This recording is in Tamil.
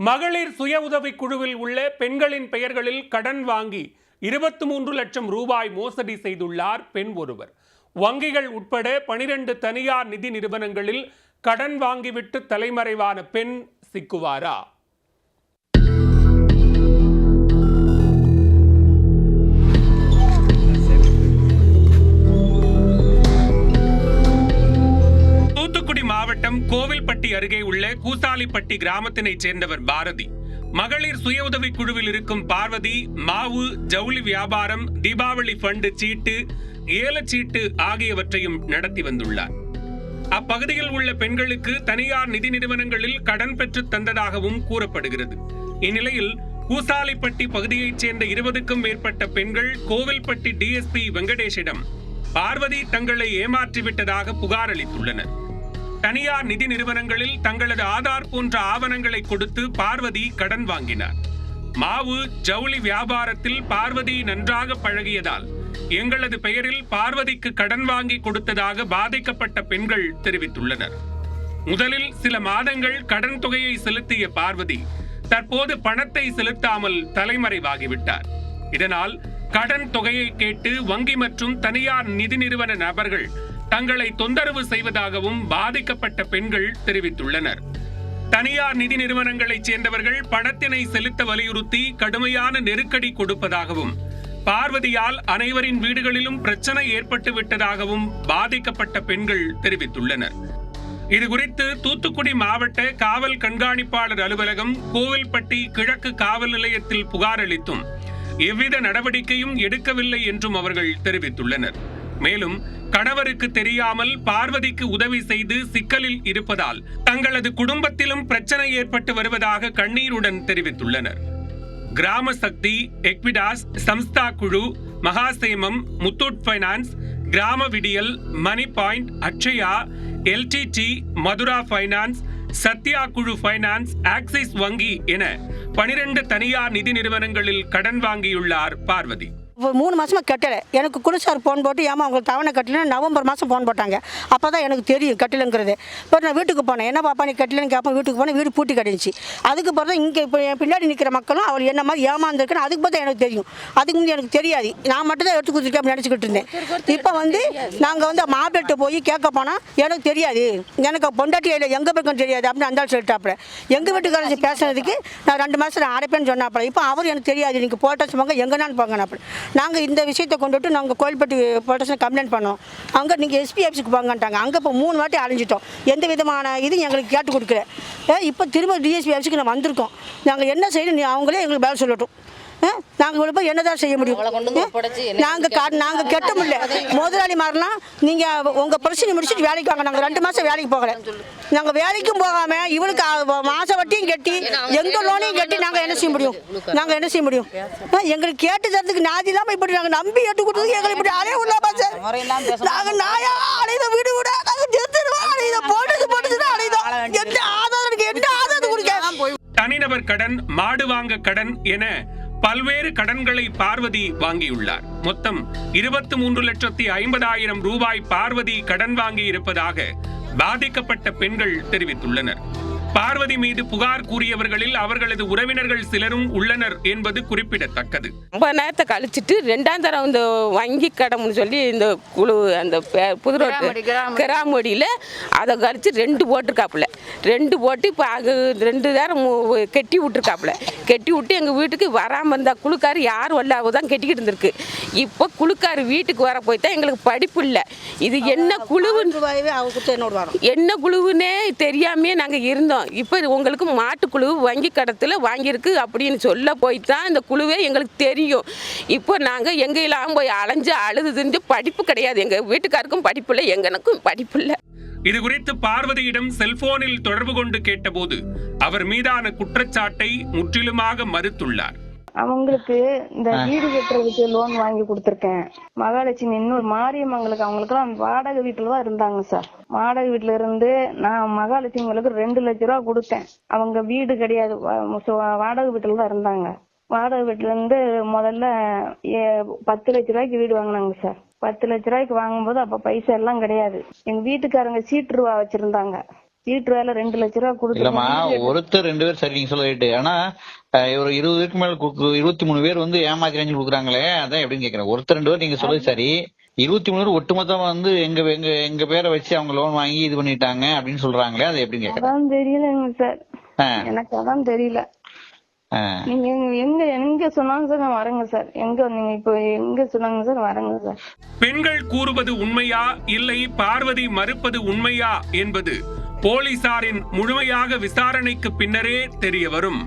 மகளிர் சுய உதவி குழுவில் உள்ள பெண்களின் பெயர்களில் கடன் வாங்கி 23 லட்சம் ரூபாய் மோசடி செய்துள்ளார் பெண் ஒருவர். வங்கிகள் உட்பட 12 தனியார் நிதி நிறுவனங்களில் கடன் வாங்கிவிட்டு தலைமறைவான பெண் சிக்குவாரா? தூத்துக்குடி மாவட்டம் கோவில்பட்டி அருகே உள்ள கூசாலிப்பட்டி கிராமத்தினைச் சேர்ந்தவர் பாரதி. மகளிர் சுய உதவி குழுவில் இருக்கும் பார்வதி மாவு, ஜவுளி வியாபாரம், தீபாவளி ஃபண்டு சீட்டு, ஏலச்சீட்டு ஆகியவற்றையும் நடத்தி வந்துள்ளார். அப்பகுதியில் உள்ள பெண்களுக்கு தனியார் நிதி நிறுவனங்களில் கடன் பெற்று தந்ததாகவும் கூறப்படுகிறது. இந்நிலையில் கூசாலிப்பட்டி பகுதியைச் சேர்ந்த 20க்கும் மேற்பட்ட பெண்கள் கோவில்பட்டி டிஎஸ்பி வெங்கடேஷிடம் பார்வதி தங்களை ஏமாற்றிவிட்டதாக புகார் அளித்துள்ளனர். தனியார் நிதி நிறுவனங்களில் தங்களது ஆதார் போன்ற ஆவணங்களை கொடுத்து பார்வதி கடன் வாங்கினார். மாவு, ஜவுளி வியாபாரத்தில் பார்வதி நன்றாக பழகியதால் எங்களது பெயரில் பார்வதிக்கு கடன் வாங்கி கொடுத்ததாக பாதிக்கப்பட்ட பெண்கள் தெரிவித்துள்ளனர். முதலில் சில மாதங்கள் கடன் தொகையை செலுத்திய பார்வதி தற்போது பணத்தை செலுத்தாமல் தலைமறைவாகிவிட்டார். இதனால் கடன் தொகையை கேட்டு வங்கி மற்றும் தனியார் நிதி நிறுவன நபர்கள் தங்களை தொந்தரவு செய்வதாகவும் பாதிக்கப்பட்ட பெண்கள் தெரிவித்துள்ளனர். தனியார் நிதி நிறுவனங்களைச் சேர்ந்தவர்கள் பணத்தினை செலுத்த வலியுறுத்தி கடுமையான நெருக்கடி கொடுப்பதாகவும், பார்வதியால் அனைவரின் வீடுகளிலும் பிரச்சனை ஏற்பட்டு விட்டதாகவும் பாதிக்கப்பட்ட பெண்கள் தெரிவித்துள்ளனர். இதுகுறித்து தூத்துக்குடி மாவட்ட காவல் கண்காணிப்பாளர் அலுவலகம் கோவில்பட்டி கிழக்கு காவல் நிலையத்தில் புகார் அளித்தும் எவ்வித நடவடிக்கையும் எடுக்கவில்லை என்றும் அவர்கள் தெரிவித்துள்ளனர். மேலும் கணவருக்கு தெரியாமல் பார்வதிக்கு உதவி செய்து சிக்கலில் இருப்பதால் தங்களது குடும்பத்திலும் பிரச்சனை ஏற்பட்டு வருவதாக கண்ணீருடன் தெரிவித்துள்ளனர். கிராம சக்தி, எக்விடாஸ், சம்ஸ்தா குழு, மகாசேமம், Muthoot finance, Grama Vidiyal, Mani point, Akshaya, LTD, Madura finance, Sathya குழு பைனான்ஸ், ஆக்சிஸ் வங்கி என 12 தனியார் நிதி நிறுவனங்களில் கடன் வாங்கியுள்ளார் பார்வதி. 3 மாதமாக கட்டலை. எனக்கு குடிசார் ஃபோன் போட்டு ஏமா அவங்களுக்கு தவணை கட்டலைன்னு நவம்பர் மாதம் ஃபோன் போட்டாங்க. அப்போ தான் எனக்கு தெரியும் கட்டலைங்கிறது. இப்போ நான் வீட்டுக்கு போனேன். என்ன பாப்பா நீ கட்டலைன்னு கேட்பேன். வீட்டுக்கு போனேன், வீடு பூட்டி கிடந்துச்சு. அதுக்கு பிறகு இங்கே இப்போ என் பின்னாடி நிற்கிற மக்களும் அவள் என்ன மாதிரி ஏமாந்துருக்குன்னு அதுக்கு பார்த்தா எனக்கு தெரியும். அதுக்கு முன்னாடி எனக்கு தெரியாது. நான் மட்டும் தான் எடுத்து கொடுத்துருக்கேன் அப்படி நினச்சிக்கிட்டு இருந்தேன். இப்போ நாங்கள் மாப்பிள்ளைகிட்ட போய் கேட்க போனால் எனக்கு தெரியாது, எனக்கு பொண்டாட்டி எங்கே போய்க்கும் தெரியாது அப்படின்னு அந்த சொல்லிட்டாப்புல. எங்கள் வீட்டுக்காரங்க பேசுனதுக்கு நான் 2 மாதம் நான் அடைப்பேன்னு சொன்னாப்புல. இப்போ அவர் எனக்கு தெரியாது, நீங்கள் போட்டாச்சு போங்க எங்கேனான்னு போங்கன்னாப்புல. நாங்கள் இந்த விஷயத்தை கொண்டுட்டு நாங்கள் கோயில்பட்டி போலீஸில் கம்ப்ளைண்ட் பண்ணோம். அங்கே நீங்கள் எஸ்பி ஆஃபீஸுக்கு போங்கன்ட்டாங்க. அங்கே இப்போ 3 வாட்டி அலைஞ்சிட்டோம். எந்த விதமான இது எங்களுக்கு கேட்டு கொடுக்கல. இப்போ திரும்ப டிஎஸ்பி ஆஃபீஸுக்கு நான் வந்திருக்கோம். நாங்கள் என்ன செய்யணும் அவங்களே எங்களுக்கு பதில் சொல்லட்டும். நாங்கள் இவ்வளோ போய் என்ன தான் செய்ய முடியும்? நாங்கள் கெட்ட முடியல. முதலாளி மாதிரிலாம் நீங்கள் உங்கள் பிரச்சனை முடிச்சுட்டு வேலைக்கு வாங்க. நாங்கள் 2 மாதம் வேலைக்கு போகலை. நாங்கள் வேலைக்கும் போகாமல் இவளுக்கு மாத வட்டியும் கட்டி எங்கள் லோனையும் கட்டி நாங்கள் என்ன செய்ய முடியும்? எங்களுக்கு கேட்டு தரதுக்கு நாதி இல்லாமல் இப்படி நாங்கள் நம்பி எட்டு கொடுத்ததுக்கு எங்களுக்கு இப்படி அலைய விடலாமா சார்? நாங்கள் நாயா அலைதோம், வீடு விட போட்டது அலைதோம். எந்த ஆதாரம் கொடுக்க? தனிநபர் கடன், மாடு வாங்க கடன் என பல்வேறு கடன்களை பார்வதி வாங்கியுள்ளார். மொத்தம் 23,50,000 ரூபாய் பார்வதி கடன் வாங்கி இருப்பதாக பாதிக்கப்பட்ட பெண்கள் தெரிவித்துள்ளனர். பார்வதி மீது புகார் கூறியவர்களில் அவர்களது உறவினர்கள் சிலரும் உள்ளனர் என்பது குறிப்பிடத்தக்கது. ரொம்ப நேரத்தை கழிச்சிட்டு 2ஆம் தரம் இந்த வங்கி கடம்னு சொல்லி இந்த குழு அந்த புதுரோட்டு கிராமடியில் அதை கழிச்சு 2 போட்டிருக்காப்புல. 2 போட்டு இப்போ அது 2 நேரம் கெட்டி விட்டுருக்காப்புல. கெட்டி விட்டு எங்கள் வீட்டுக்கு வராமல் இருந்தால் குழுக்காரு யார் வல்லாவோ தான் கெட்டிக்கிட்டு இருந்திருக்கு. இப்போ குழுக்காரு வீட்டுக்கு வர போய் தான் எங்களுக்கு படிப்பு இல்லை. இது என்ன குழுவுன்னே தெரியாமே நாங்கள் இருந்தோம். இப்போ உங்களுக்கு மாட்டுக்குழு வங்கி கடத்தில் வாங்கியிருக்கு அப்படின்னு சொல்ல போய் தான் இந்த குழுவே எங்களுக்கு தெரியும். இப்போ நாங்கள் எங்கெல்லாம் போய் அலைஞ்சு அழுது திரிஞ்சு படிப்பு கிடையாது. எங்கள் வீட்டுக்காருக்கும் படிப்பு இல்லை, எங்களுக்கும் படிப்பு இல்லை. இது குறித்து பார்வதியிடம் செல்போனில் தொடர்பு கொண்டு கேட்டபோது அவர் மீதான குற்றச்சாட்டை முற்றிலுமாக மறுத்துள்ளார். அவங்களுக்கு இந்த வீடு கட்டுறதுக்கு லோன் வாங்கி கொடுத்துருக்கேன். மகாலட்சுமி இன்னொரு மாரியம்மங்களுக்கு அவங்களுக்குலாம் வாடகை வீட்டுல தான் இருந்தாங்க சார். வாடகை வீட்டுல இருந்து நான் மகாலட்சுமிங்களுக்கு 2 லட்சம் ரூபா கொடுத்தேன். அவங்க வீடு கிடையாது, வாடகை வீட்டுல தான் இருந்தாங்க. வாடகை வீட்டுல இருந்து முதல்ல 10 லட்ச ரூபாய்க்கு வீடு வாங்கினாங்க சார். 10 லட்ச ரூபாய்க்கு வாங்கும்போது அப்ப பைசா எல்லாம் கிடையாது. எங்க வீட்டுக்காரங்க சீட்டு ரூபா வச்சிருந்தாங்க. வீட்டு வேலை 2 லட்ச ரூபா இல்லம்மா, கொடுத்து ஒருத்தர் 2 பேர் சரி நீங்க சொல்ல ரைட்டு. ஆனா ஒரு 20 பேருக்கு மேல 23 பேர் வந்து ஏமாத்தி கொடுக்குறாங்களே, அதான் எப்படின்னு கேக்குறேன். ஒருத்தர் 2 பேர் நீங்க சொல்றது சரி, 23 பேர் ஒட்டுமொத்தமா வந்து எங்க எங்க எங்க பேரை வச்சு அவங்க லோன் வாங்கி இது பண்ணிட்டாங்க அப்படின்னு சொல்றாங்களே, அது எப்படின்னு கேக்குறேன். அதான் தெரியலங்க சார், எனக்கு அதான் தெரியல. நீங்க எங்க சொன்னாங்க சார், நான் வரேங்க சார். நீங்க இப்போ எங்க சொன்னாங்க சார், வரேங்க சார். பெண்கள் கூறுவது உண்மையா இல்லை பார்வதி மறுப்பது உண்மையா என்பது போலீசாரின் முழுமையாக விசாரணைக்கு பின்னரே தெரிய வரும்.